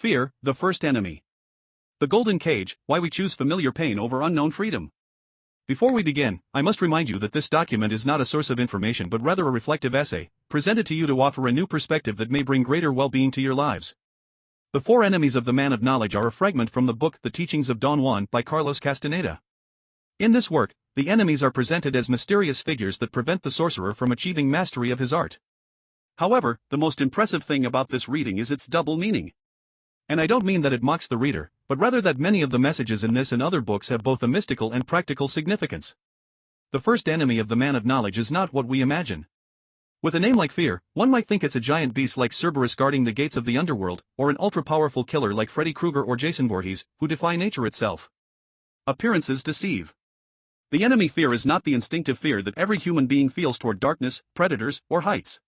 Fear, the first enemy. The Golden Cage, Why We Choose Familiar Pain Over Unknown Freedom. Before we begin, I must remind you that this document is not a source of information but rather a reflective essay, presented to you to offer a new perspective that may bring greater well-being to your lives. The four enemies of the man of knowledge are a fragment from the book The Teachings of Don Juan by Carlos Castaneda. In this work, the enemies are presented as mysterious figures that prevent the sorcerer from achieving mastery of his art. However, the most impressive thing about this reading is its double meaning. And I don't mean that it mocks the reader, but rather that many of the messages in this and other books have both a mystical and practical significance. The first enemy of the man of knowledge is not what we imagine. With a name like fear, one might think it's a giant beast like Cerberus guarding the gates of the underworld, or an ultra-powerful killer like Freddy Krueger or Jason Voorhees, who defy nature itself. Appearances deceive. The enemy fear is not the instinctive fear that every human being feels toward darkness, predators, or heights.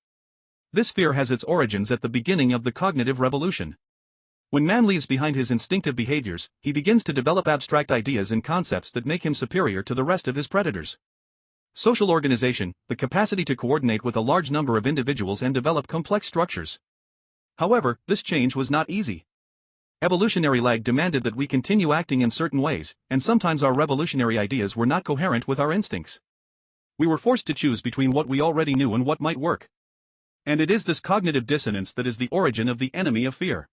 This fear has its origins at the beginning of the cognitive revolution. When man leaves behind his instinctive behaviors, he begins to develop abstract ideas and concepts that make him superior to the rest of his predators. Social organization, the capacity to coordinate with a large number of individuals and develop complex structures. However, this change was not easy. Evolutionary lag demanded that we continue acting in certain ways, and sometimes our revolutionary ideas were not coherent with our instincts. We were forced to choose between what we already knew and what might work. And it is this cognitive dissonance that is the origin of the enemy of fear.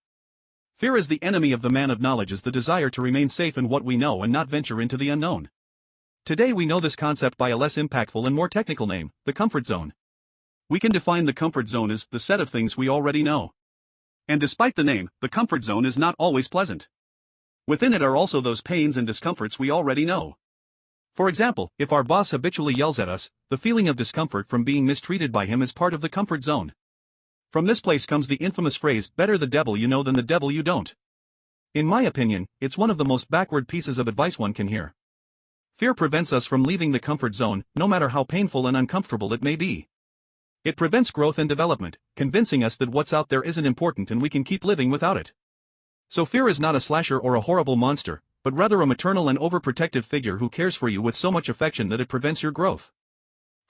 Fear is the enemy of the man of knowledge is the desire to remain safe in what we know and not venture into the unknown. Today we know this concept by a less impactful and more technical name, the comfort zone. We can define the comfort zone as the set of things we already know. And despite the name, the comfort zone is not always pleasant. Within it are also those pains and discomforts we already know. For example, if our boss habitually yells at us, the feeling of discomfort from being mistreated by him is part of the comfort zone. From this place comes the infamous phrase, better the devil you know than the devil you don't. In my opinion, it's one of the most backward pieces of advice one can hear. Fear prevents us from leaving the comfort zone, no matter how painful and uncomfortable it may be. It prevents growth and development, convincing us that what's out there isn't important and we can keep living without it. So fear is not a slasher or a horrible monster, but rather a maternal and overprotective figure who cares for you with so much affection that it prevents your growth.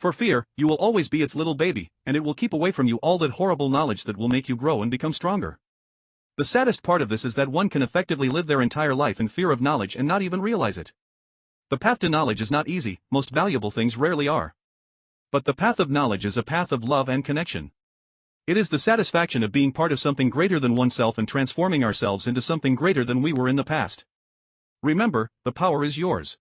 For fear, you will always be its little baby, and it will keep away from you all that horrible knowledge that will make you grow and become stronger. The saddest part of this is that one can effectively live their entire life in fear of knowledge and not even realize it. The path to knowledge is not easy, most valuable things rarely are. But the path of knowledge is a path of love and connection. It is the satisfaction of being part of something greater than oneself and transforming ourselves into something greater than we were in the past. Remember, the power is yours.